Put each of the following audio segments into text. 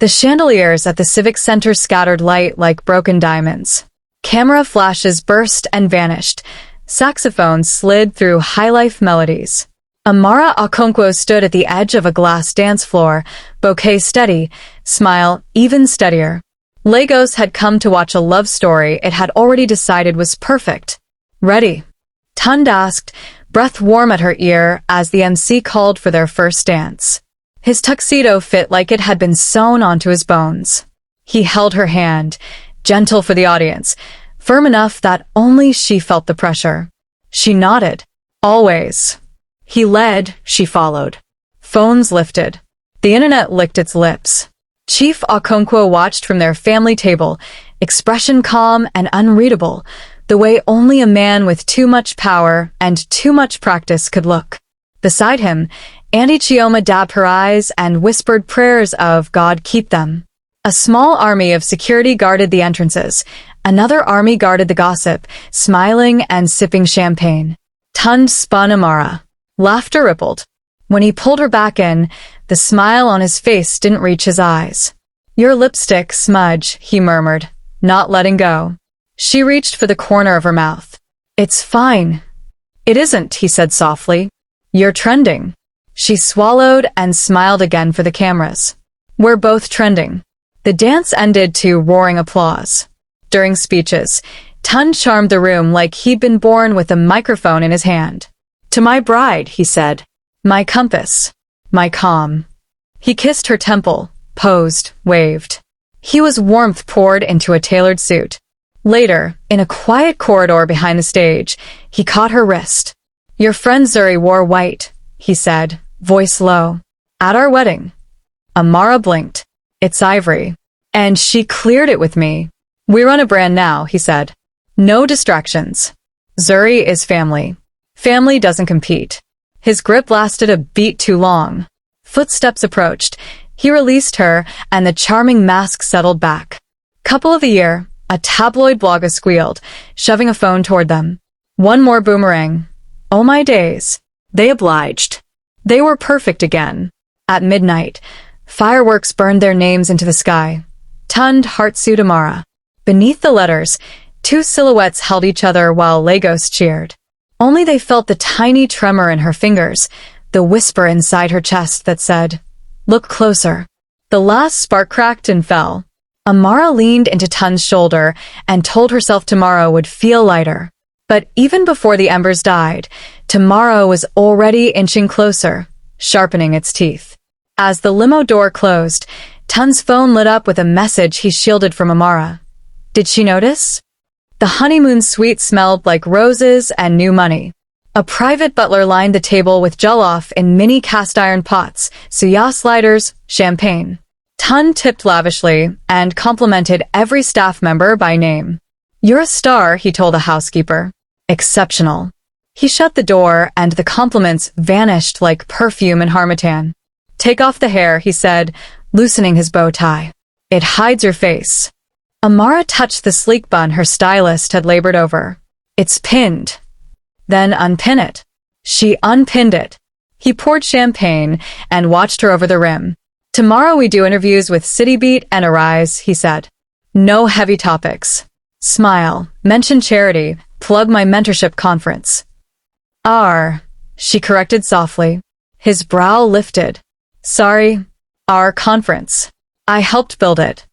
The chandeliers at the Civic Center scattered light like broken diamonds. Camera flashes burst and vanished. Saxophones slid through high-life melodies. Amara Okonkwo stood at the edge of a glass dance floor, bouquet steady, smile even steadier. Lagos had come to watch a love story it had already decided was perfect. Ready? Tund asked, breath warm at her ear as the MC called for their first dance. His tuxedo fit like it had been sewn onto his bones. He held her hand, gentle for the audience, firm enough that only she felt the pressure. She nodded. Always. He led, she followed. Phones lifted. The internet licked its lips. Chief Okonkwo watched from their family table, expression calm and unreadable, the way only a man with too much power and too much practice could look. Beside him, Auntie Chioma dabbed her eyes and whispered prayers of God keep them. A small army of security guarded the entrances. Another army guarded the gossip, smiling and sipping champagne. Tund spun Amara. Laughter rippled. When he pulled her back in, the smile on his face didn't reach his eyes. Your lipstick, smudge, he murmured, not letting go. She reached for the corner of her mouth. It's fine. It isn't, he said softly. You're trending. She swallowed and smiled again for the cameras. We're both trending. The dance ended to roaring applause. During speeches, Tund charmed the room like he'd been born with a microphone in his hand. To my bride, he said. My compass. My calm. He kissed her temple, posed, waved. He was warmth poured into a tailored suit. Later, in a quiet corridor behind the stage, he caught her wrist. Your friend Zuri wore white, he said, voice low. At our wedding. Amara blinked. It's ivory. And she cleared it with me. We run a brand now, he said. No distractions. Zuri is family. Family doesn't compete. His grip lasted a beat too long. Footsteps approached. He released her, and the charming mask settled back. Couple of the year, a tabloid blogger squealed, shoving a phone toward them. One more boomerang. Oh my days. They obliged. They were perfect again. At midnight, fireworks burned their names into the sky. Tund Heartsuit Amara. Beneath the letters, two silhouettes held each other while Lagos cheered. Only they felt the tiny tremor in her fingers, the whisper inside her chest that said, look closer. The last spark cracked and fell. Amara leaned into Tund's shoulder and told herself tomorrow would feel lighter. But even before the embers died, tomorrow was already inching closer, sharpening its teeth. As the limo door closed, Tund's phone lit up with a message he shielded from Amara. Did she notice? The honeymoon suite smelled like roses and new money. A private butler lined the table with jollof in mini cast-iron pots, suya sliders, champagne. Tund tipped lavishly and complimented every staff member by name. You're a star, he told the housekeeper. Exceptional. He shut the door and the compliments vanished like perfume in Harmattan. Take off the hair, he said, loosening his bow tie. It hides your face. Amara touched the sleek bun her stylist had labored over. It's pinned. Then unpin it. She unpinned it. He poured champagne and watched her over the rim. Tomorrow we do interviews with City Beat and Arise, he said. No heavy topics. Smile, mention charity, plug my mentorship conference. She corrected softly. His brow lifted. Sorry, our conference. I helped build it.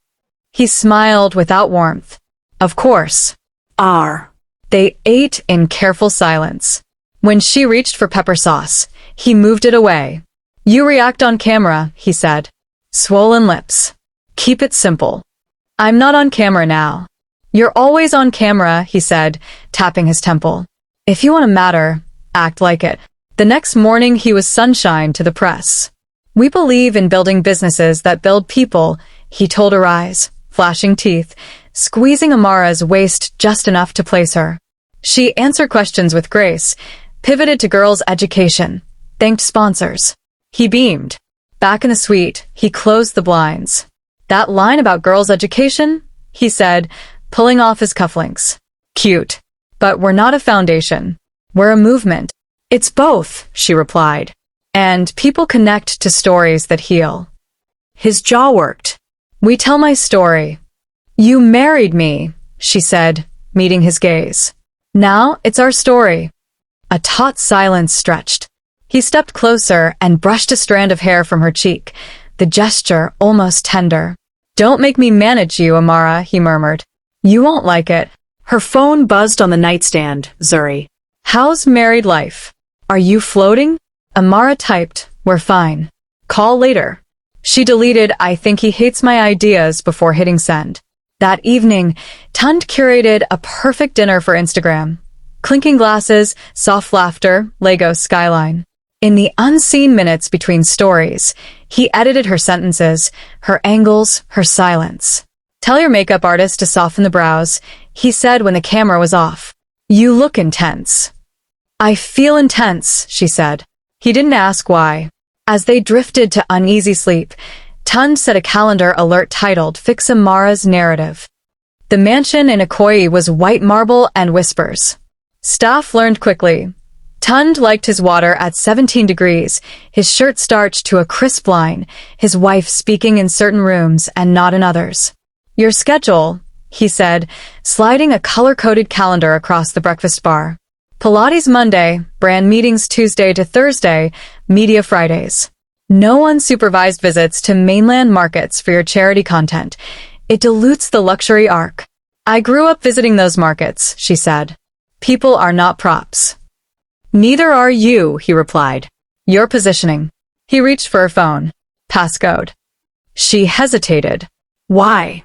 He smiled without warmth. Of course. They ate in careful silence. When she reached for pepper sauce, he moved it away. You react on camera, he said. Swollen lips. Keep it simple. I'm not on camera now. You're always on camera, he said, tapping his temple. If you want to matter, act like it. The next morning he was sunshine to the press. We believe in building businesses that build people, he told Arise, flashing teeth, squeezing Amara's waist just enough to place her. She answered questions with grace, pivoted to girls' education, thanked sponsors. He beamed. Back in the suite, he closed the blinds. That line about girls' education? He said, pulling off his cufflinks. Cute. But we're not a foundation. We're a movement. It's both, she replied. And people connect to stories that heal. His jaw worked. We tell my story. You married me, she said, meeting his gaze. Now it's our story. A taut silence stretched. He stepped closer and brushed a strand of hair from her cheek, the gesture almost tender. Don't make me manage you, Amara, he murmured. You won't like it. Her phone buzzed on the nightstand, Zuri. How's married life? Are you floating? Amara typed, we're fine. Call later. She deleted, I think he hates my ideas before hitting send. That evening, Tund curated a perfect dinner for Instagram. Clinking glasses, soft laughter, Lego skyline. In the unseen minutes between stories, he edited her sentences, her angles, her silence. Tell your makeup artist to soften the brows, he said when the camera was off. You look intense. I feel intense, she said. He didn't ask why. As they drifted to uneasy sleep, Tund set a calendar alert titled Fix Amara's Narrative. The mansion in Ikoyi was white marble and whispers. Staff learned quickly. Tund liked his water at 17 degrees, his shirt starched to a crisp line, his wife speaking in certain rooms and not in others. Your schedule, he said, sliding a color-coded calendar across the breakfast bar. Pilates Monday, brand meetings Tuesday to Thursday, media Fridays. No unsupervised visits to mainland markets for your charity content. It dilutes the luxury arc. I grew up visiting those markets, she said. People are not props. Neither are you, he replied. You're positioning. He reached for her phone. Passcode. She hesitated. Why?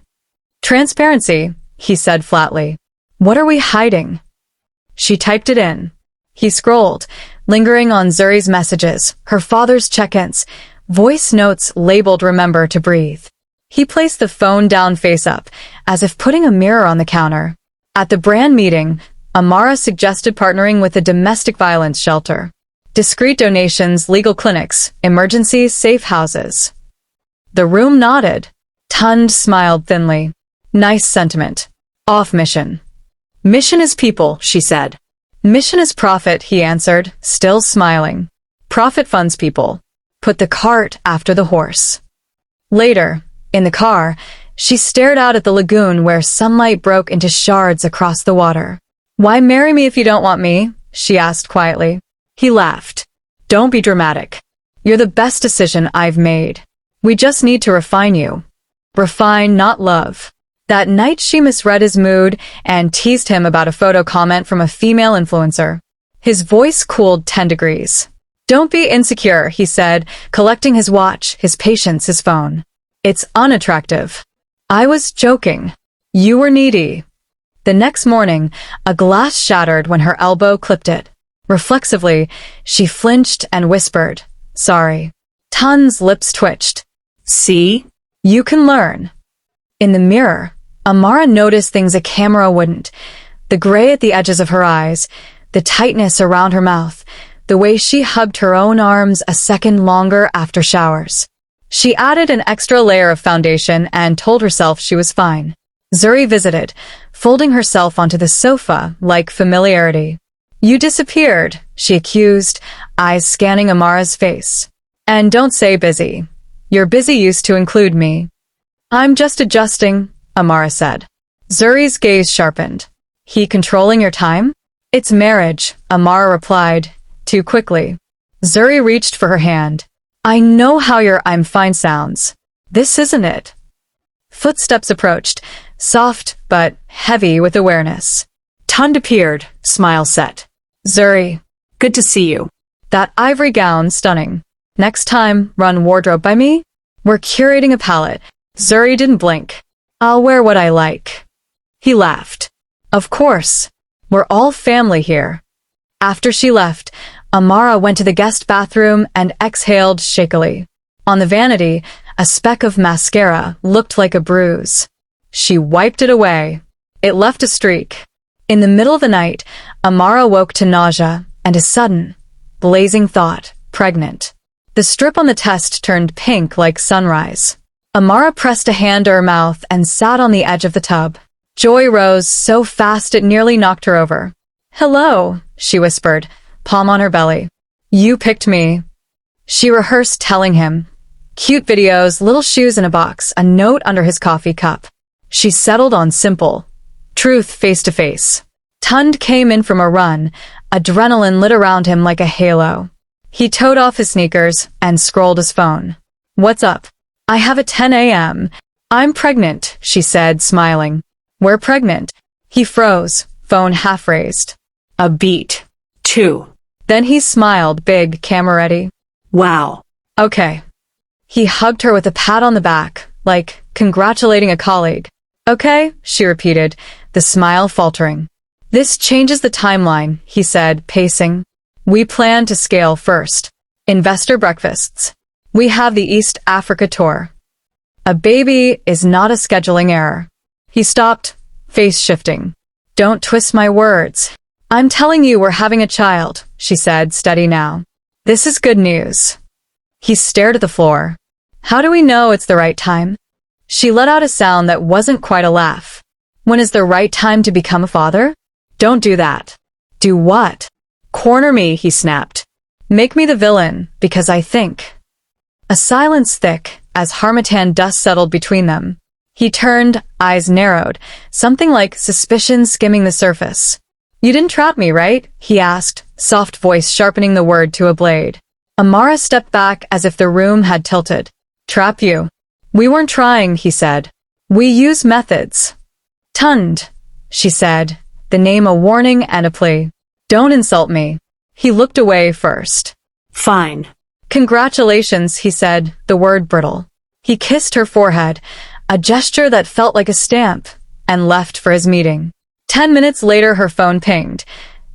Transparency, he said flatly. What are we hiding? She typed it in. He scrolled, lingering on Zuri's messages, her father's check-ins, voice notes labeled Remember to Breathe. He placed the phone down face up, as if putting a mirror on the counter. At the brand meeting, Amara suggested partnering with a domestic violence shelter. Discreet donations, legal clinics, emergency safe houses. The room nodded. Tund smiled thinly. Nice sentiment. Off mission. Mission is people, she said. Mission is profit, he answered, still smiling. Profit funds people. Put the cart after the horse. Later, in the car, she stared out at the lagoon where sunlight broke into shards across the water. Why marry me if you don't want me? She asked quietly. He laughed. Don't be dramatic. You're the best decision I've made. We just need to refine you. Refine, not love. That night she misread his mood and teased him about a photo comment from a female influencer. His voice cooled 10 degrees. Don't be insecure, he said, collecting his watch, his patience, his phone. It's unattractive. I was joking. You were needy. The next morning, a glass shattered when her elbow clipped it. Reflexively, she flinched and whispered, sorry. Tund's lips twitched. See? You can learn. In the mirror, Amara noticed things a camera wouldn't. The gray at the edges of her eyes, the tightness around her mouth, the way she hugged her own arms a second longer after showers. She added an extra layer of foundation and told herself she was fine. Zuri visited, folding herself onto the sofa like familiarity. You disappeared, she accused, eyes scanning Amara's face. And don't say busy. Your busy used to include me. I'm just adjusting, Amara said. Zuri's gaze sharpened. He controlling your time? It's marriage, Amara replied, too quickly. Zuri reached for her hand. I know how your I'm fine sounds. This isn't it. Footsteps approached, soft but heavy with awareness. Tund appeared, smile set. Zuri, good to see you. That ivory gown, stunning. Next time, run wardrobe by me? We're curating a palette. Zuri didn't blink. I'll wear what I like. He laughed. Of course. We're all family here. After she left, Amara went to the guest bathroom and exhaled shakily. On the vanity, a speck of mascara looked like a bruise. She wiped it away. It left a streak. In the middle of the night, Amara woke to nausea and a sudden, blazing thought, pregnant. The strip on the test turned pink like sunrise. Amara pressed a hand to her mouth and sat on the edge of the tub. Joy rose so fast it nearly knocked her over. Hello, she whispered, palm on her belly. You picked me. She rehearsed telling him. Cute videos, little shoes in a box, a note under his coffee cup. She settled on simple. Truth face to face. Tund came in from a run. Adrenaline lit around him like a halo. He toed off his sneakers and scrolled his phone. What's up? I have a 10 a.m. I'm pregnant, she said, smiling. We're pregnant. He froze, phone half raised. A beat. 2. Then he smiled, big, camera ready. Wow. Okay. He hugged her with a pat on the back, like congratulating a colleague. Okay, she repeated, the smile faltering. This changes the timeline, he said, pacing. We plan to scale first. Investor breakfasts. We have the East Africa tour. A baby is not a scheduling error. He stopped, face shifting. Don't twist my words. I'm telling you we're having a child, she said, steady now. This is good news. He stared at the floor. How do we know it's the right time? She let out a sound that wasn't quite a laugh. When is the right time to become a father? Don't do that. Do what? Corner me, he snapped. Make me the villain, because I think. A silence thick, as harmattan dust settled between them. He turned, eyes narrowed, something like suspicion skimming the surface. You didn't trap me, right? He asked, soft voice sharpening the word to a blade. Amara stepped back as if the room had tilted. Trap you? We weren't trying, he said. We use methods. Tund, she said, the name a warning and a plea. Don't insult me. He looked away first. Fine. Congratulations, he said, the word brittle. He kissed her forehead, a gesture that felt like a stamp, and left for his meeting. 10 minutes later, her phone pinged.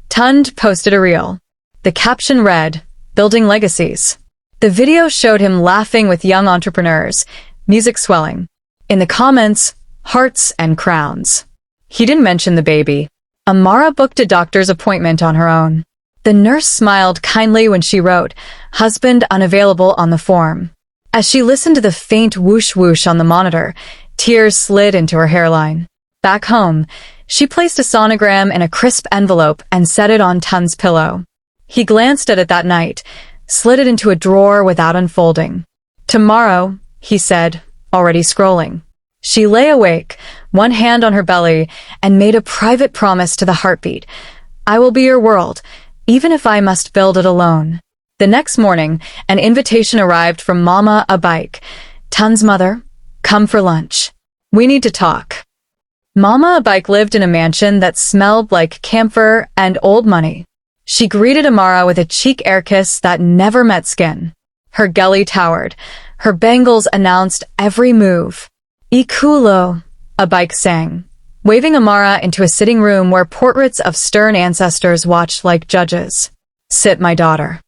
Tund posted a reel. The caption read, Building Legacies. The video showed him laughing with young entrepreneurs, music swelling. In the comments, hearts and crowns. He didn't mention the baby. Amara booked a doctor's appointment on her own. The nurse smiled kindly when she wrote, husband unavailable on the form. As she listened to the faint whoosh-whoosh on the monitor, tears slid into her hairline. Back home, she placed a sonogram in a crisp envelope and set it on Tund's pillow. He glanced at it that night, slid it into a drawer without unfolding. Tomorrow, he said, already scrolling. She lay awake, one hand on her belly, and made a private promise to the heartbeat. I will be your world, even if I must build it alone. The next morning, an invitation arrived from Mama a bike. Tund's mother, come for lunch. We need to talk. Mama a bike lived in a mansion that smelled like camphor and old money. She greeted Amara with a cheek air kiss that never met skin. Her gully towered. Her bangles announced every move. Ikulo, a bike sang, waving Amara into a sitting room where portraits of stern ancestors watched like judges. Sit, my daughter.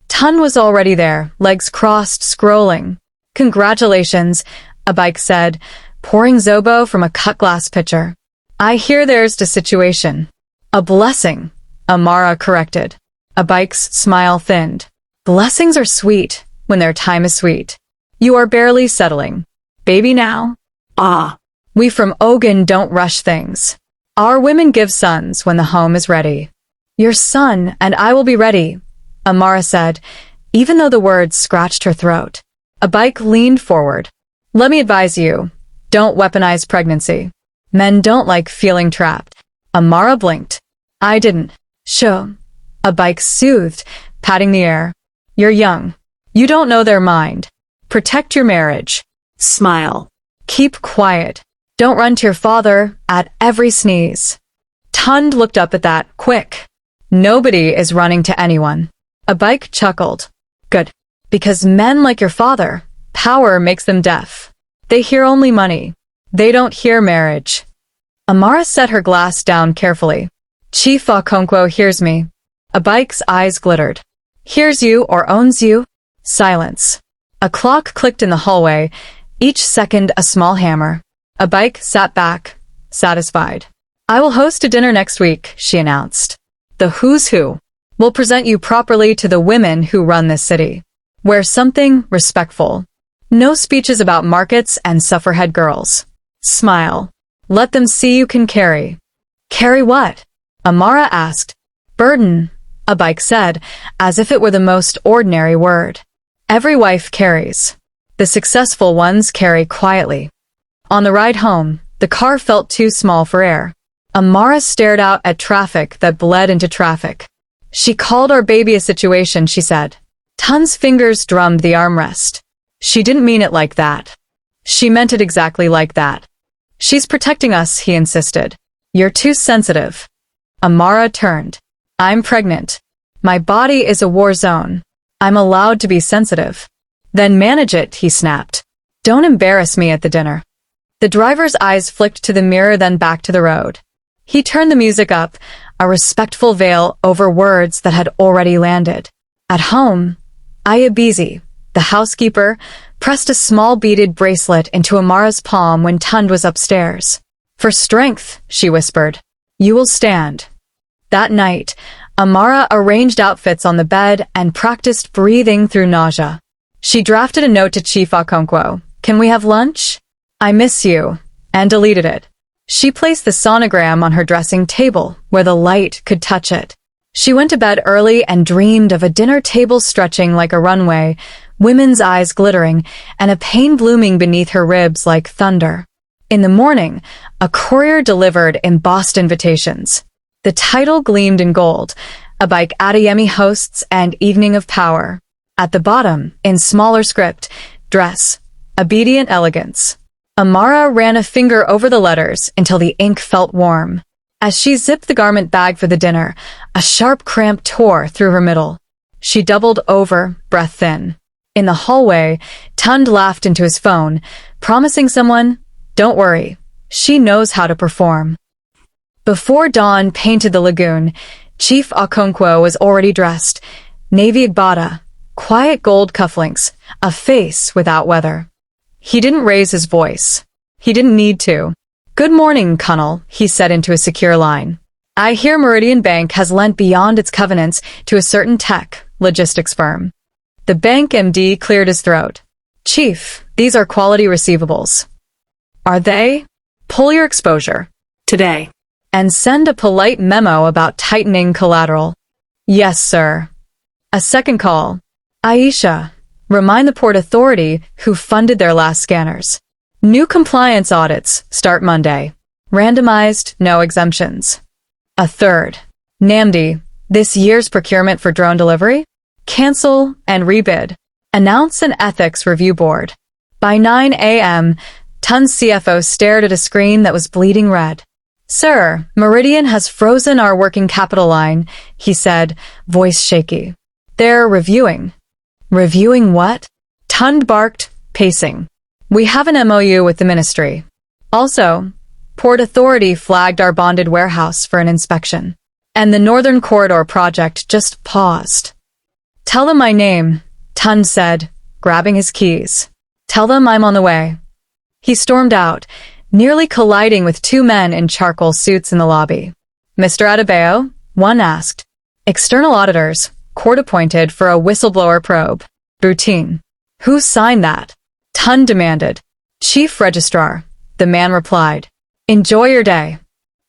Tund was already there, legs crossed, scrolling. Congratulations, a bike said, pouring Zobo from a cut glass pitcher. I hear there's a situation. A blessing, Amara corrected. A bike's smile thinned. Blessings are sweet when their time is sweet. You are barely settling. Baby now? Ah. We from Ogun don't rush things. Our women give sons when the home is ready. Your son and I will be ready, Amara said, even though the words scratched her throat. A bike leaned forward. Let me advise you, don't weaponize pregnancy. Men don't like feeling trapped. Amara blinked. I didn't. Show. A bike soothed, patting the air. You're young. You don't know their mind. Protect your marriage. Smile. Keep quiet. Don't run to your father at every sneeze. Tund looked up at that, quick. Nobody is running to anyone. A bike chuckled. Good. Because men like your father, power makes them deaf. They hear only money. They don't hear marriage. Amara set her glass down carefully. Chief Okonkwo hears me. A bike's eyes glittered. Hears you or owns you? Silence. A clock clicked in the hallway, each second a small hammer. A bike sat back, satisfied. I will host a dinner next week, she announced. The who's who. We'll present you properly to the women who run this city. Wear something respectful. No speeches about markets and sufferhead girls. Smile. Let them see you can carry. Carry what? Amara asked. Burden, a bike said, as if it were the most ordinary word. Every wife carries. The successful ones carry quietly. On the ride home, the car felt too small for air. Amara stared out at traffic that bled into traffic. She called our baby a situation, she said. Tun's fingers drummed the armrest. She didn't mean it like that. She meant it exactly like that. She's protecting us, he insisted. You're too sensitive. Amara turned. I'm pregnant. My body is a war zone. I'm allowed to be sensitive. Then manage it, he snapped. Don't embarrass me at the dinner. The driver's eyes flicked to the mirror, then back to the road. He turned the music up, a respectful veil over words that had already landed. At home, Ayabizi, the housekeeper, pressed a small beaded bracelet into Amara's palm when Tund was upstairs. For strength, she whispered. You will stand. That night, Amara arranged outfits on the bed and practiced breathing through nausea. She drafted a note to Chief Okonkwo. Can we have lunch? I miss you, and deleted it. She placed the sonogram on her dressing table, where the light could touch it. She went to bed early and dreamed of a dinner table stretching like a runway, women's eyes glittering, and a pain blooming beneath her ribs like thunder. In the morning, a courier delivered embossed invitations. The title gleamed in gold, a bike Adeyemi hosts and Evening of Power. At the bottom, in smaller script, dress, obedient elegance. Amara ran a finger over the letters until the ink felt warm. As she zipped the garment bag for the dinner, a sharp cramp tore through her middle. She doubled over, breath thin. In the hallway, Tund laughed into his phone, promising someone, don't worry, she knows how to perform. Before dawn painted the lagoon, Chief Okonkwo was already dressed. Navy agbada, quiet gold cufflinks, a face without weather. He didn't raise his voice. He didn't need to. Good morning, Colonel, he said into a secure line. I hear Meridian Bank has lent beyond its covenants to a certain tech logistics firm. The bank MD cleared his throat. Chief, these are quality receivables. Are they? Pull your exposure. Today. And send a polite memo about tightening collateral. Yes, sir. A second call. Aisha, remind the Port Authority who funded their last scanners. New compliance audits start Monday. Randomized, no exemptions. A third. Namdi, this year's procurement for drone delivery? Cancel and rebid. Announce an ethics review board. By 9 a.m., Tun's CFO stared at a screen that was bleeding red. Sir, Meridian has frozen our working capital line, he said, voice shaky. They're reviewing. Reviewing what? Tund barked, pacing. We have an MOU with the ministry. Also, Port Authority flagged our bonded warehouse for an inspection. And the Northern Corridor project just paused. Tell them my name, Tund said, grabbing his keys. Tell them I'm on the way. He stormed out, nearly colliding with two men in charcoal suits in the lobby. Mr. Adebayo, one asked. External auditors, court-appointed for a whistleblower probe. Routine. Who signed that? Tund demanded. Chief Registrar, the man replied. Enjoy your day.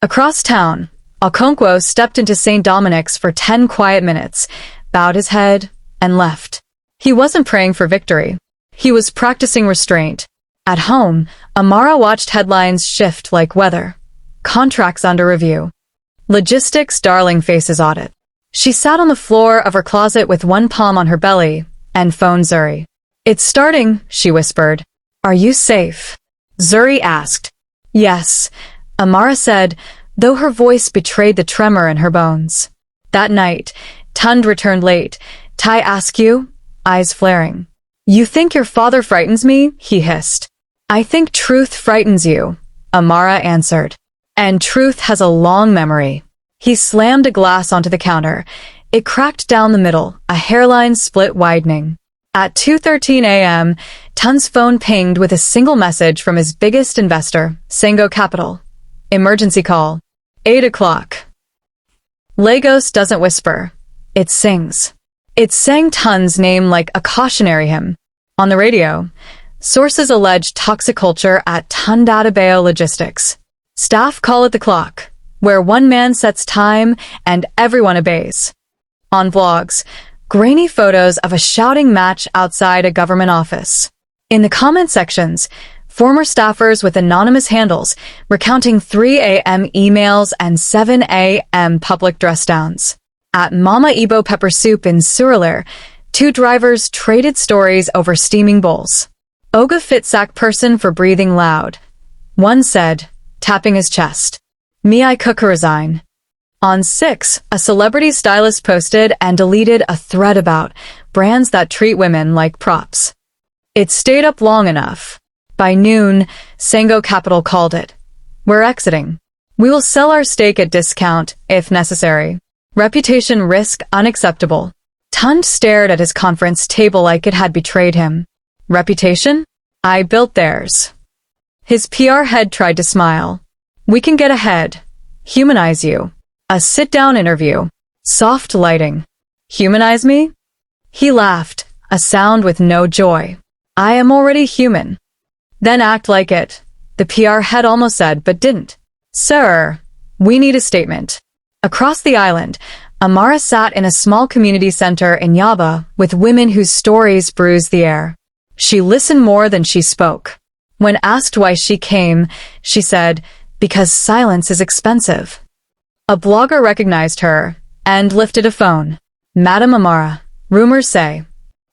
Across town, Okonkwo stepped into St. Dominic's for 10 quiet minutes, bowed his head, and left. He wasn't praying for victory. He was practicing restraint. At home, Amara watched headlines shift like weather. Contracts under review. Logistics darling faces audit. She sat on the floor of her closet with one palm on her belly and phoned Zuri. It's starting, she whispered. Are you safe? Zuri asked. Yes, Amara said, though her voice betrayed the tremor in her bones. That night, Tund returned late. Tai Askew, eyes flaring. You think your father frightens me? He hissed. I think truth frightens you, Amara answered. And truth has a long memory. He slammed a glass onto the counter. It cracked down the middle, a hairline split widening. At 2:13 a.m., Tund's phone pinged with a single message from his biggest investor, Sengo Capital. Emergency call. 8 o'clock. Lagos doesn't whisper. It sings. It sang Tund's name like a cautionary hymn. On the radio, sources allege toxic culture at Tund Adebayo Logistics. Staff call it the clock, where one man sets time and everyone obeys. On vlogs, grainy photos of a shouting match outside a government office. In the comment sections, former staffers with anonymous handles recounting 3 a.m. emails and 7 a.m. public dress downs. At Mama Ibo Pepper Soup in Suralere, 2 drivers traded stories over steaming bowls. Oga fit sack person for breathing loud. One said, tapping his chest, "Me I cook resign." On 6, a celebrity stylist posted and deleted a thread about brands that treat women like props. It stayed up long enough. By noon, Sango Capital called it. "We're exiting. We will sell our stake at discount, if necessary. Reputation risk unacceptable." Tund stared at his conference table like it had betrayed him. Reputation? I built theirs. His PR head tried to smile. "We can get ahead. Humanize you. A sit-down interview. Soft lighting. Humanize me?" He laughed, a sound with no joy. "I am already human." "Then act like it," the PR head almost said, but didn't. "Sir, we need a statement." Across the island, Amara sat in a small community center in Yaba with women whose stories bruised the air. She listened more than she spoke. When asked why she came, she said, "Because silence is expensive." A blogger recognized her and lifted a phone. "Madam Amara, rumors say."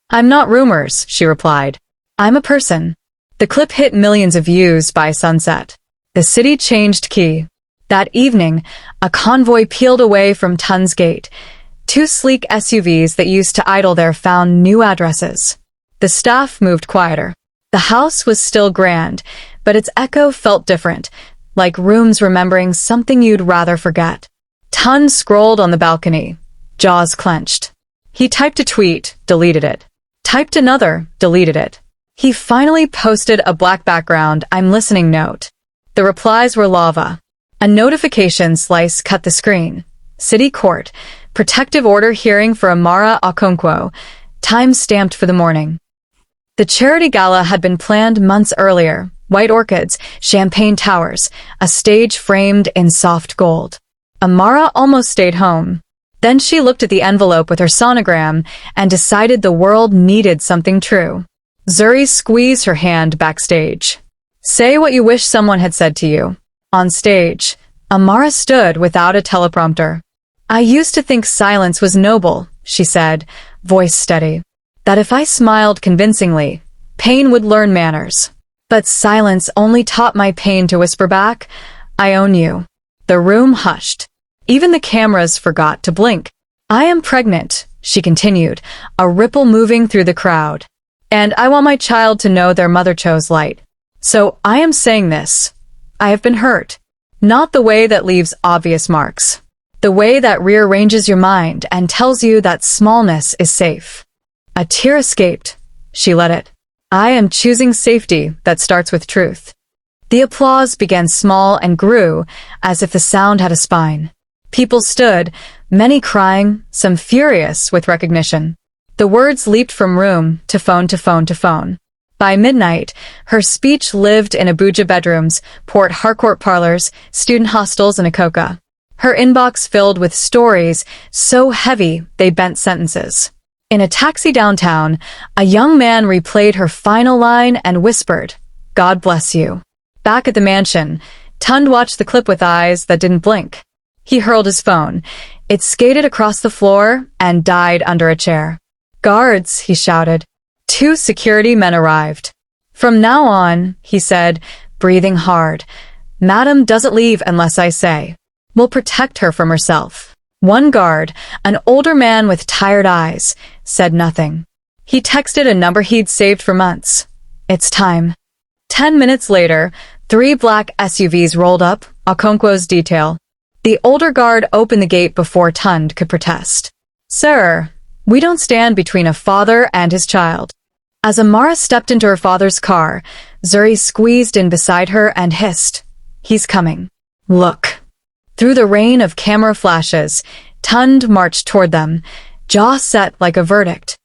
"I'm not rumors," she replied. "I'm a person." The clip hit millions of views by sunset. The city changed key. That evening, a convoy peeled away from Tun's gate. 2 sleek SUVs that used to idle there found new addresses. The staff moved quieter. The house was still grand, but its echo felt different, like rooms remembering something you'd rather forget. Tun scrolled on the balcony, jaws clenched. He typed a tweet, deleted it. Typed another, deleted it. He finally posted a black background "I'm listening" note. The replies were lava. A notification slice cut the screen. City Court, protective order hearing for Amara Okonkwo, time stamped for the morning. The charity gala had been planned months earlier. White orchids, champagne towers, a stage framed in soft gold. Amara almost stayed home. Then she looked at the envelope with her sonogram and decided the world needed something true. Zuri squeezed her hand backstage. "Say what you wish someone had said to you." On stage, Amara stood without a teleprompter. "I used to think silence was noble," she said, voice steady. "That if I smiled convincingly, pain would learn manners. But silence only taught my pain to whisper back, 'I own you.'" The room hushed. Even the cameras forgot to blink. "I am pregnant," she continued, a ripple moving through the crowd. "And I want my child to know their mother chose light. So I am saying this. I have been hurt. Not the way that leaves obvious marks. The way that rearranges your mind and tells you that smallness is safe." A tear escaped. She let it. "I am choosing safety that starts with truth." The applause began small and grew, as if the sound had a spine. People stood, many crying, some furious with recognition. The words leaped from room to phone to phone to phone. By midnight, her speech lived in Abuja bedrooms, Port Harcourt parlors, student hostels, and Akoka. Her inbox filled with stories so heavy they bent sentences. In a taxi downtown, a young man replayed her final line and whispered, "God bless you." Back at the mansion, Tund watched the clip with eyes that didn't blink. He hurled his phone. It skated across the floor and died under a chair. "Guards," he shouted. 2 security men arrived. "From now on," he said, breathing hard, "Madam doesn't leave unless I say. We'll protect her from herself." One guard, an older man with tired eyes, said nothing. He texted a number he'd saved for months. "It's time." 10 minutes later, 3 black SUVs rolled up, Okonkwo's detail. The older guard opened the gate before Tund could protest. "Sir, we don't stand between a father and his child." As Amara stepped into her father's car, Zuri squeezed in beside her and hissed, "He's coming. Look." Through the rain of camera flashes, Tund marched toward them, jaw set like a verdict.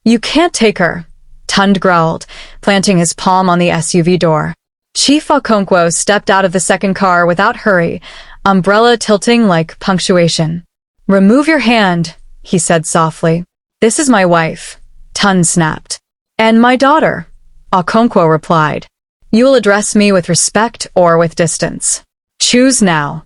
"You can't take her," Tund growled, planting his palm on the SUV door. Chief Okonkwo stepped out of the second car without hurry, umbrella tilting like punctuation. "Remove your hand," he said softly. "This is my wife," Tund snapped. "And my daughter," Okonkwo replied. You will address me with respect or with distance. Choose now.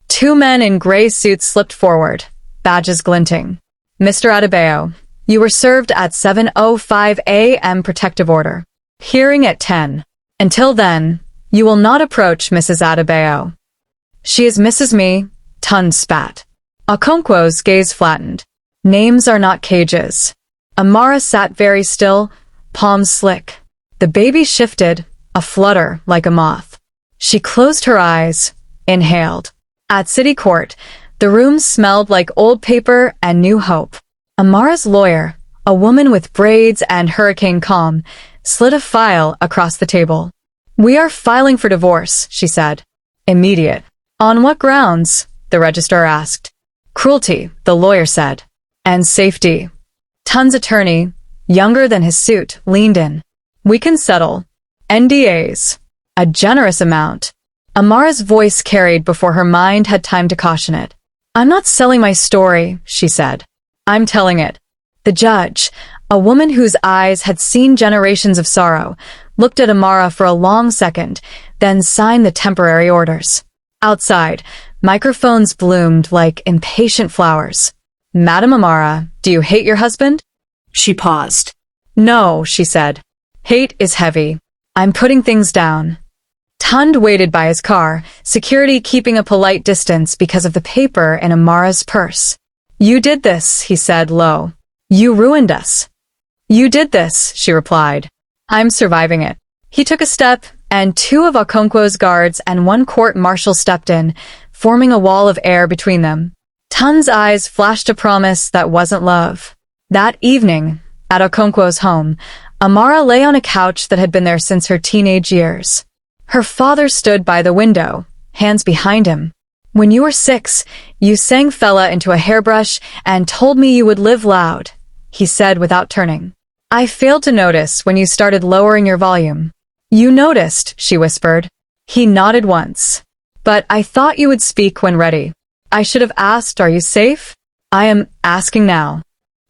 Two men in gray suits slipped forward, badges glinting. Mr. Adebayo, you were served at 7:05 a.m. protective order. Hearing at 10. Until then, you will not approach Mrs. Adebayo. She is Mrs. Me, Tun spat. Okonkwo's gaze flattened. Names are not cages. Amara sat very still, palms slick. The baby shifted, a flutter like a moth. She closed her eyes, inhaled. At City Court, the room smelled like old paper and new hope. Amara's lawyer, a woman with braids and hurricane calm, slid a file across the table. We are filing for divorce, she said. Immediate. On what grounds? The registrar asked. Cruelty, the lawyer said. And safety. Tun's attorney, younger than his suit, leaned in. We can settle. NDAs. A generous amount. Amara's voice carried before her mind had time to caution it. I'm not selling my story, she said. I'm telling it. The judge, a woman whose eyes had seen generations of sorrow, looked at Amara for a long second, then signed the temporary orders. Outside, microphones bloomed like impatient flowers. Madam Amara, do you hate your husband? She paused. No, she said. Hate is heavy. I'm putting things down. Tund waited by his car, security keeping a polite distance because of the paper in Amara's purse. You did this, he said low. You ruined us. You did this, she replied. I'm surviving it. He took a step, and two of Okonkwo's guards and one court marshal stepped in, forming a wall of air between them. Tun's eyes flashed a promise that wasn't love. That evening, at Okonkwo's home, Amara lay on a couch that had been there since her teenage years. Her father stood by the window, hands behind him. When you were 6, you sang Fela into a hairbrush and told me you would live loud, he said without turning. I failed to notice when you started lowering your volume. You noticed, she whispered. He nodded once. But I thought you would speak when ready. I should have asked, are you safe? I am asking now.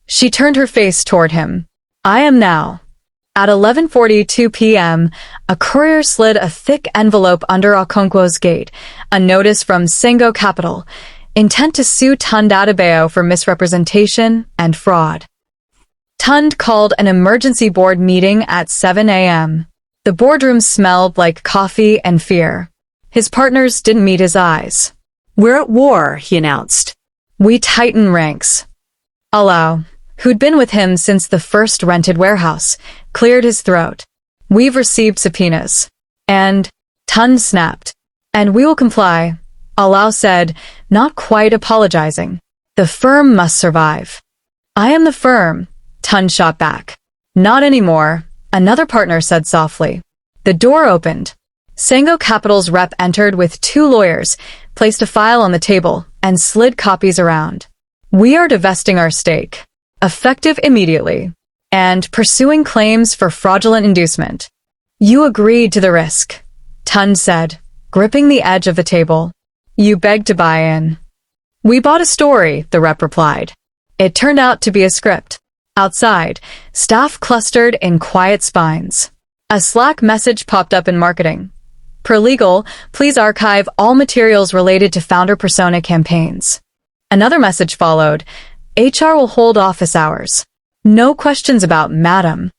She turned her face toward him. I am now. At 11:42 p.m., a courier slid a thick envelope under Okonkwo's gate, a notice from Sengo Capital, intent to sue Tund Adebayo for misrepresentation and fraud. Tund called an emergency board meeting at 7 a.m. The boardroom smelled like coffee and fear. His partners didn't meet his eyes. We're at war, he announced. We tighten ranks. Allow, who'd been with him since the first rented warehouse, cleared his throat. We've received subpoenas. And, Tund snapped. And we will comply, Allow said, not quite apologizing. The firm must survive. I am the firm, Tund shot back. Not anymore, another partner said softly. The door opened. Sengo Capital's rep entered with 2 lawyers, placed a file on the table, and slid copies around. We are divesting our stake. Effective immediately. And pursuing claims for fraudulent inducement. You agreed to the risk, Tund said, gripping the edge of the table. You begged to buy in. We bought a story, the rep replied. It turned out to be a script. Outside, staff clustered in quiet spines. A Slack message popped up in marketing. Per legal, please archive all materials related to founder persona campaigns. Another message followed. HR will hold office hours. No questions about madam.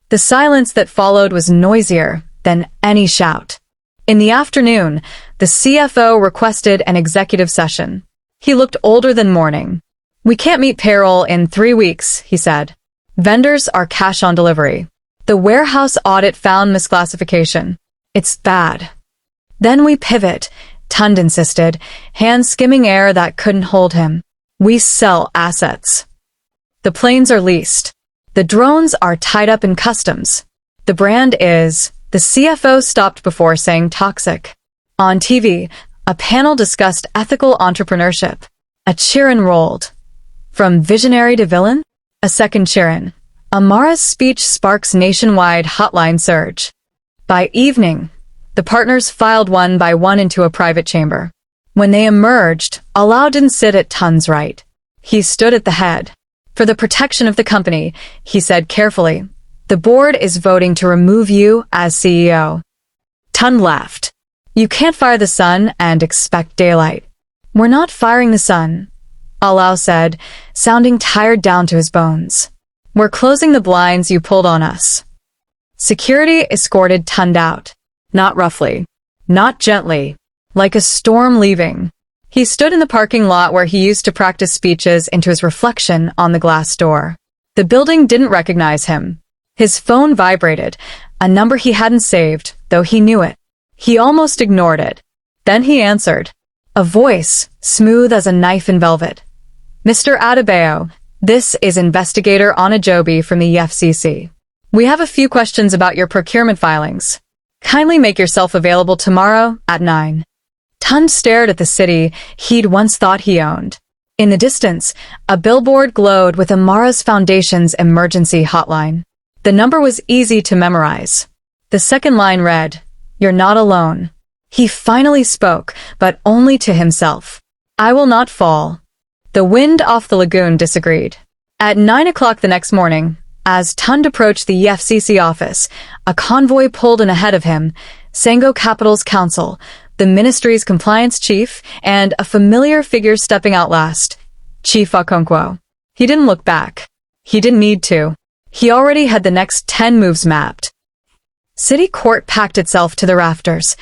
The silence that followed was noisier than any shout. In the afternoon, the CFO requested an executive session. He looked older than morning. We can't meet payroll in 3 weeks, he said. Vendors are cash on delivery. The warehouse audit found misclassification. It's bad. Then we pivot, Tund insisted, hands skimming air that couldn't hold him. We sell assets. The planes are leased. The drones are tied up in customs. The brand is... The CFO stopped before saying toxic. On TV, a panel discussed ethical entrepreneurship. A cheer-in rolled. From visionary to villain? A second cheer-in. Amara's speech sparks nationwide hotline surge. By evening, the partners filed one by one into a private chamber. When they emerged, Allow didn't sit at Tund's right. He stood at the head. For the protection of the company, he said carefully, The board is voting to remove you as CEO. Tund laughed. You can't fire the sun and expect daylight. We're not firing the sun, Alao said, sounding tired down to his bones. We're closing the blinds you pulled on us. Security escorted Tund out. Not roughly. Not gently. Like a storm leaving. He stood in the parking lot where he used to practice speeches into his reflection on the glass door. The building didn't recognize him. His phone vibrated, a number he hadn't saved, though he knew it. He almost ignored it. Then he answered. A voice, smooth as a knife in velvet. Mr. Adebayo, this is Investigator Anajobi from the FCC. We have a few questions about your procurement filings. Kindly make yourself available tomorrow at 9. Tund stared at the city he'd once thought he owned. In the distance, a billboard glowed with Amara's Foundation's emergency hotline. The number was easy to memorize. The second line read, You're not alone. He finally spoke, but only to himself. I will not fall. The wind off the lagoon disagreed. At 9 o'clock the next morning, as Tund approached the FCC office, a convoy pulled in ahead of him, Sango Capital's counsel, the ministry's compliance chief, and a familiar figure stepping out last, Chief Okonkwo. He didn't look back. He didn't need to. He already had the next 10 moves mapped. City court packed itself to the rafters.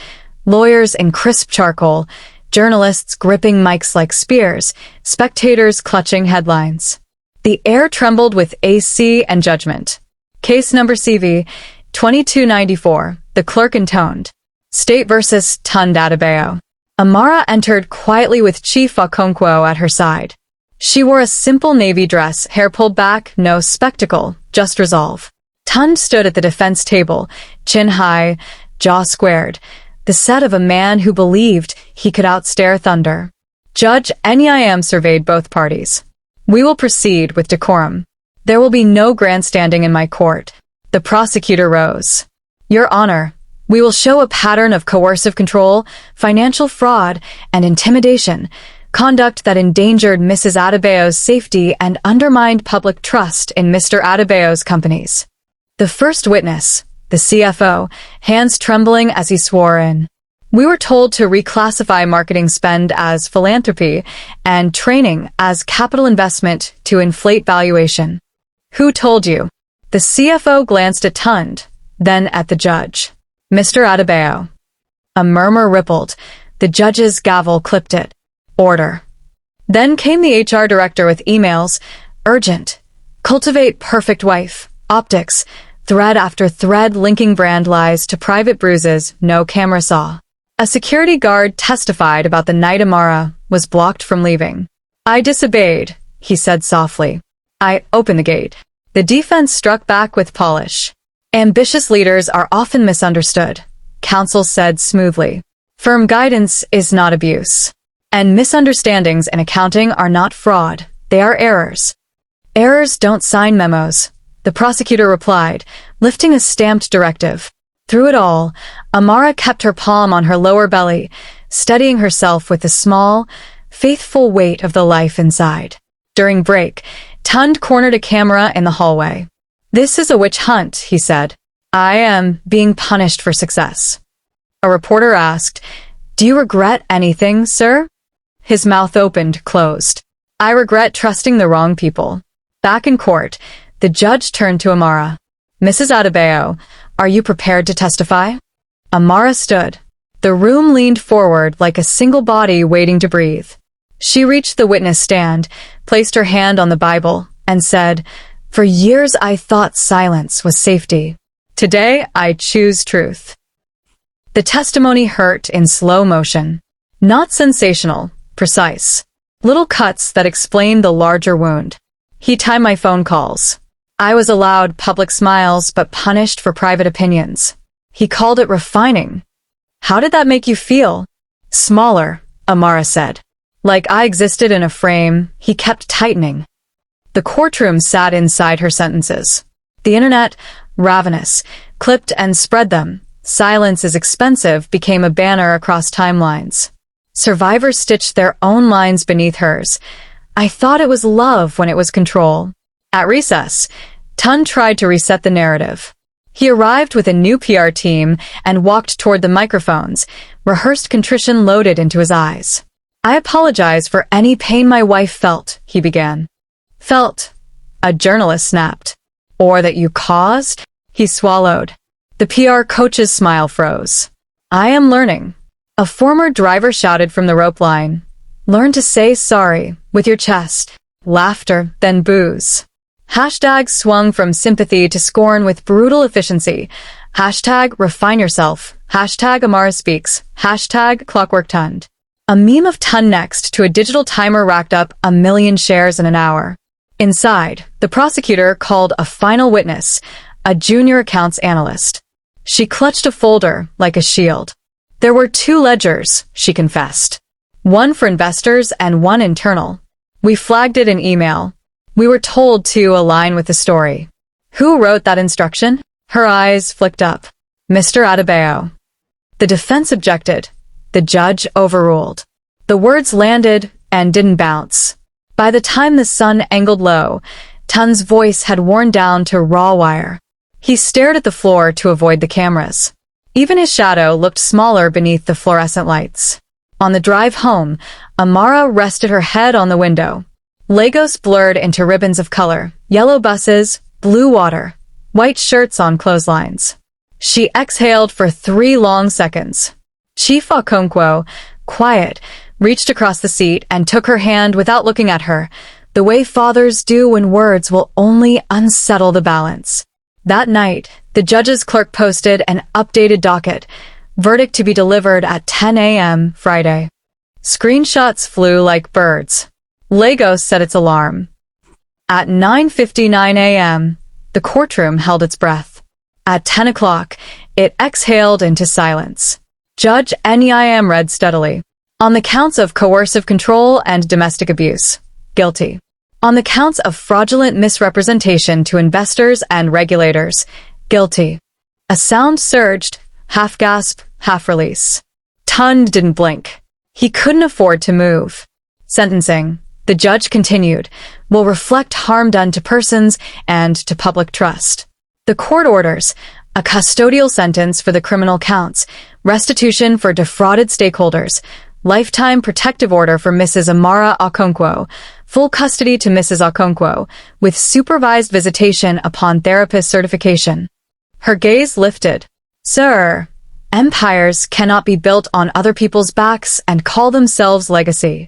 Lawyers in crisp charcoal, journalists gripping mics like spears, spectators clutching headlines. The air trembled with AC and judgment. Case number CV 2294, the clerk intoned. State versus Tund Adebayo. Amara entered quietly with Chief Okonkwo at her side. She wore a simple navy dress, hair pulled back, no spectacle, just resolve. Tund stood at the defense table, chin high, jaw squared, the set of a man who believed he could outstare thunder. Judge NEIM surveyed both parties. We will proceed with decorum. There will be no grandstanding in my court. The prosecutor rose. Your Honor, we will show a pattern of coercive control, financial fraud, and intimidation, conduct that endangered Mrs. Adebayo's safety and undermined public trust in Mr. Adebayo's companies. The first witness, the CFO, hands trembling as he swore in. We were told to reclassify marketing spend as philanthropy and training as capital investment to inflate valuation. Who told you? The CFO glanced at Tund, then at the judge. Mr. Adebayo. A murmur rippled. The judge's gavel clipped it. Order. Then came the HR director with emails. Urgent. Cultivate perfect wife. Optics. Thread after thread linking brand lies to private bruises no camera saw. A security guard testified about the night Amara was blocked from leaving. I disobeyed, he said softly. I opened the gate. The defense struck back with polish. Ambitious leaders are often misunderstood, counsel said smoothly. Firm guidance is not abuse. And misunderstandings in accounting are not fraud, they are errors. Errors don't sign memos, the prosecutor replied, lifting a stamped directive. Through it all, Amara kept her palm on her lower belly, steadying herself with the small, faithful weight of the life inside. During break, Tund cornered a camera in the hallway. This is a witch hunt, he said. I am being punished for success. A reporter asked, Do you regret anything, sir? His mouth opened, closed. I regret trusting the wrong people. Back in court, the judge turned to Amara. Mrs. Adebayo, are you prepared to testify? Amara stood. The room leaned forward like a single body waiting to breathe. She reached the witness stand, placed her hand on the Bible, and said, For years I thought silence was safety. Today I choose truth. The testimony hurt in slow motion. Not sensational, precise. Little cuts that explained the larger wound. He timed my phone calls. I was allowed public smiles but punished for private opinions. He called it refining. How did that make you feel? Smaller, Amara said. Like I existed in a frame he kept tightening. The courtroom sat inside her sentences. The internet, ravenous, clipped and spread them. Silence is expensive became a banner across timelines. Survivors stitched their own lines beneath hers. I thought it was love when it was control. At recess, Tun tried to reset the narrative. He arrived with a new PR team and walked toward the microphones, rehearsed contrition loaded into his eyes. I apologize for any pain my wife felt, he began. Felt? A journalist snapped. Or that you caused? He swallowed. The PR coach's smile froze. I am learning. A former driver shouted from the rope line. Learn to say sorry, with your chest. Laughter, then boos. Hashtags swung from sympathy to scorn with brutal efficiency. Hashtag refine yourself. Hashtag Amara speaks. Hashtag clockwork Tund. A meme of Tun next to a digital timer racked up 1 million shares in an hour. Inside, the prosecutor called a final witness, a junior accounts analyst. She clutched a folder like a shield. There were 2 ledgers, she confessed. One for investors and one internal. We flagged it in email. We were told to align with the story. Who wrote that instruction? Her eyes flicked up. Mr. Adebayo. The defense objected. The judge overruled. The words landed and didn't bounce. By the time the sun angled low, Tun's voice had worn down to raw wire. He stared at the floor to avoid the cameras. Even his shadow looked smaller beneath the fluorescent lights. On the drive home, Amara rested her head on the window. Lagos blurred into ribbons of color, yellow buses, blue water, white shirts on clotheslines. She exhaled for 3 long seconds. Chief Okonkwo, quiet, reached across the seat and took her hand without looking at her, the way fathers do when words will only unsettle the balance. That night, the judge's clerk posted an updated docket, verdict to be delivered at 10 a.m. Friday. Screenshots flew like birds. Lagos set its alarm. At 9:59 a.m., the courtroom held its breath. At 10 o'clock, it exhaled into silence. Judge Neim read steadily. On the counts of coercive control and domestic abuse, guilty. On the counts of fraudulent misrepresentation to investors and regulators, guilty. A sound surged, half gasp, half release. Tund didn't blink. He couldn't afford to move. Sentencing, the judge continued, will reflect harm done to persons and to public trust. The court orders, a custodial sentence for the criminal counts, restitution for defrauded stakeholders, lifetime protective order for Mrs. Amara Okonkwo, full custody to Mrs. Okonkwo, with supervised visitation upon therapist certification. Her gaze lifted. Sir, empires cannot be built on other people's backs and call themselves legacy.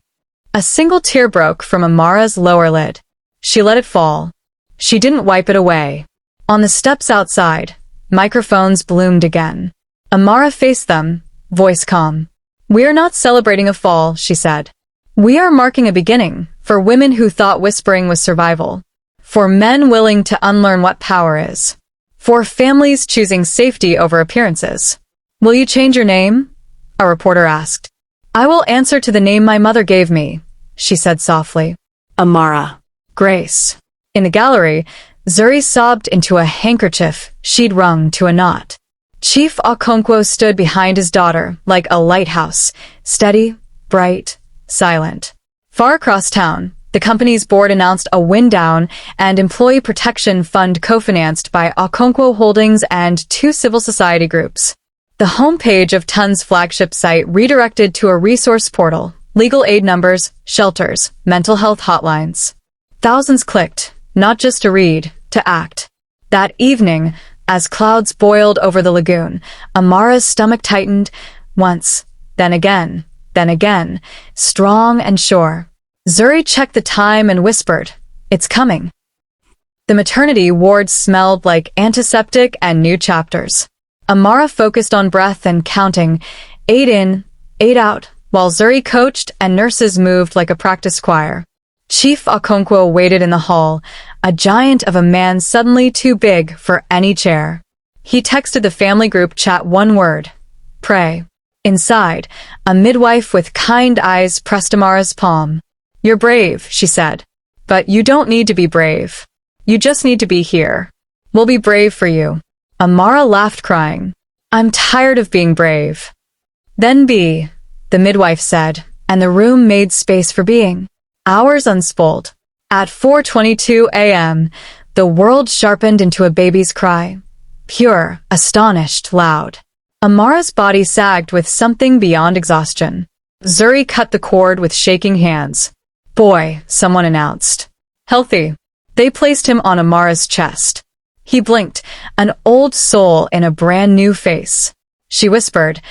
A single tear broke from Amara's lower lid. She let it fall. She didn't wipe it away. On the steps outside, microphones bloomed again. Amara faced them, voice calm. We're not celebrating a fall, she said. We are marking a beginning for women who thought whispering was survival. For men willing to unlearn what power is. For families choosing safety over appearances. Will you change your name? A reporter asked. I will answer to the name my mother gave me, she said softly. Amara. Grace. In the gallery, Zuri sobbed into a handkerchief she'd wrung to a knot. Chief Okonkwo stood behind his daughter like a lighthouse, steady, bright, silent. Far across town, the company's board announced a wind-down and employee protection fund co-financed by Okonkwo Holdings and 2 civil society groups. The homepage of Tun's flagship site redirected to a resource portal, legal aid numbers, shelters, mental health hotlines. Thousands clicked, not just to read, to act. That evening, as clouds boiled over the lagoon, Amara's stomach tightened, once, then again, strong and sure. Zuri checked the time and whispered, It's coming. The maternity ward smelled like antiseptic and new chapters. Amara focused on breath and counting, 8 in, 8 out, while Zuri coached and nurses moved like a practice choir. Chief Okonkwo waited in the hall, a giant of a man suddenly too big for any chair. He texted the family group chat one word, pray. Inside, a midwife with kind eyes pressed Amara's palm. You're brave, she said. But you don't need to be brave. You just need to be here. We'll be brave for you. Amara laughed, crying. I'm tired of being brave. Then be, the midwife said, and the room made space for being. Hours unspooled. At 4:22 a.m., The world sharpened into a baby's cry. Pure, astonished, loud. Amara's body sagged with something beyond exhaustion. Zuri cut the cord with shaking hands. Boy, someone announced. Healthy. They placed him on Amara's chest. He blinked, an old soul in a brand new face. She whispered,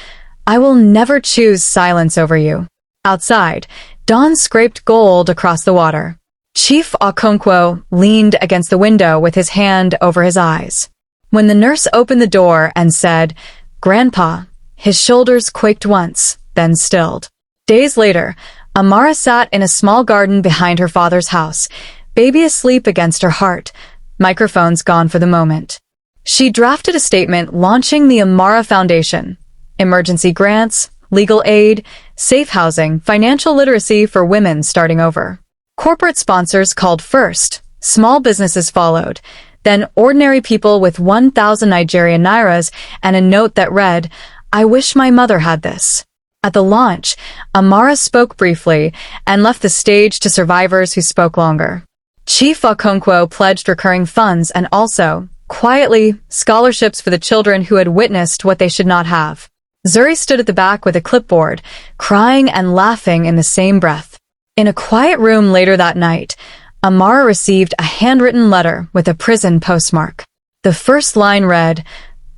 I will never choose silence over you. Outside, dawn scraped gold across the water. Chief Okonkwo leaned against the window with his hand over his eyes. When the nurse opened the door and said, Grandpa, his shoulders quaked once, then stilled. Days later, Amara sat in a small garden behind her father's house, baby asleep against her heart, microphones gone for the moment. She drafted a statement launching the Amara Foundation. Emergency grants, legal aid, safe housing, financial literacy for women starting over. Corporate sponsors called first, small businesses followed, then ordinary people with 1,000 Nigerian nairas and a note that read, I wish my mother had this. At the launch, Amara spoke briefly and left the stage to survivors who spoke longer. Chief Okonkwo pledged recurring funds and also, quietly, scholarships for the children who had witnessed what they should not have. Zuri stood at the back with a clipboard, crying and laughing in the same breath. In a quiet room later that night, Amara received a handwritten letter with a prison postmark. The first line read,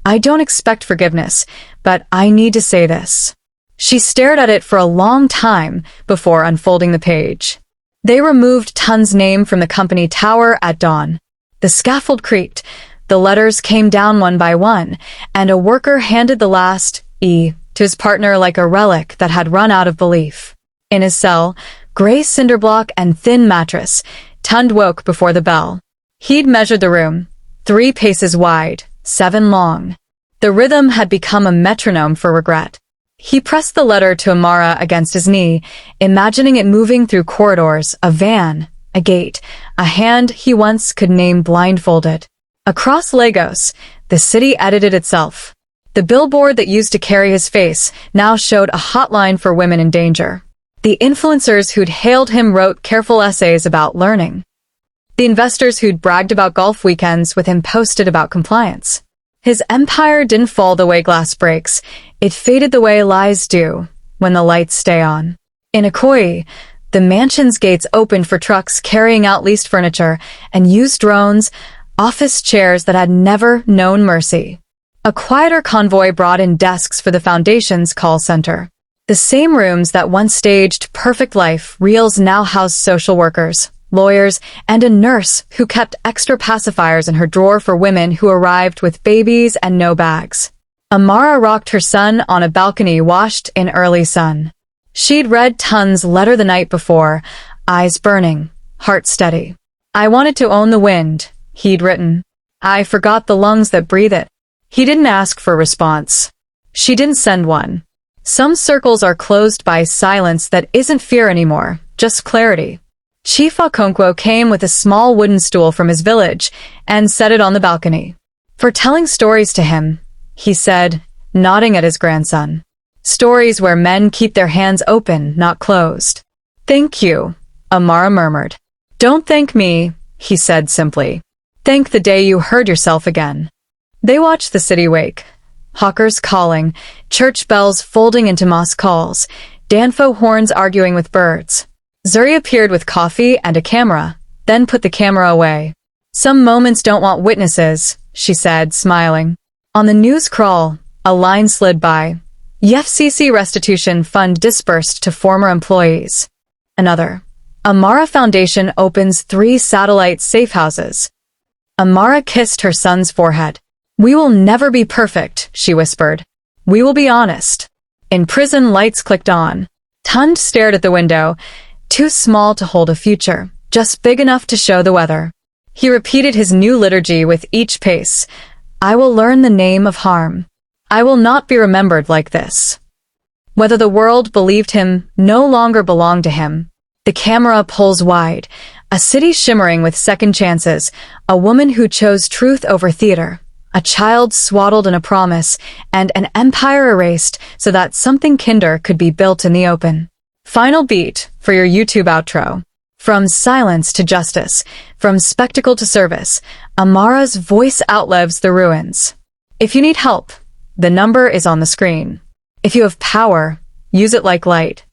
I don't expect forgiveness, but I need to say this. She stared at it for a long time before unfolding the page. They removed Tun's name from the company tower at dawn. The scaffold creaked, the letters came down one by one, and a worker handed the last E to his partner like a relic that had run out of belief. In his cell, gray cinder block and thin mattress, Tund woke before the bell. He'd measured the room, 3 paces wide, 7 long. The rhythm had become a metronome for regret. He pressed the letter to Amara against his knee, imagining it moving through corridors, a van, a gate, a hand he once could name blindfolded. Across Lagos, the city edited itself. The billboard that used to carry his face now showed a hotline for women in danger. The influencers who'd hailed him wrote careful essays about learning. The investors who'd bragged about golf weekends with him posted about compliance. His empire didn't fall the way glass breaks. It faded the way lies do when the lights stay on. In Ikoyi, the mansion's gates opened for trucks carrying out leased furniture and used drones, office chairs that had never known mercy. A quieter convoy brought in desks for the foundation's call center. The same rooms that once staged perfect life reels now house social workers, lawyers, and a nurse who kept extra pacifiers in her drawer for women who arrived with babies and no bags. Amara rocked her son on a balcony washed in early sun. She'd read Tun's letter the night before, eyes burning, heart steady. I wanted to own the wind, he'd written. I forgot the lungs that breathe it. He didn't ask for a response. She didn't send one. Some circles are closed by silence that isn't fear anymore, just clarity. Chief Okonkwo came with a small wooden stool from his village and set it on the balcony. For telling stories to him, he said, nodding at his grandson. Stories where men keep their hands open, not closed. Thank you, Amara murmured. Don't thank me, he said simply. Thank the day you heard yourself again. They watched the city wake. Hawkers calling, church bells folding into mosque calls, danfo horns arguing with birds. Zuri appeared with coffee and a camera, then put the camera away. Some moments don't want witnesses, she said, smiling. On the news crawl, a line slid by. FCC restitution fund dispersed to former employees. Another. Amara Foundation opens 3 satellite safe houses. Amara kissed her son's forehead. We will never be perfect, she whispered. We will be honest. In prison, lights clicked on. Tund stared at the window, too small to hold a future, just big enough to show the weather. He repeated his new liturgy with each pace. I will learn the name of harm. I will not be remembered like this. Whether the world believed him no longer belonged to him. The camera pulls wide, a city shimmering with second chances, a woman who chose truth over theater. A child swaddled in a promise, and an empire erased so that something kinder could be built in the open. Final beat for your YouTube outro. From silence to justice, from spectacle to service, Amara's voice outlives the ruins. If you need help, the number is on the screen. If you have power, use it like light.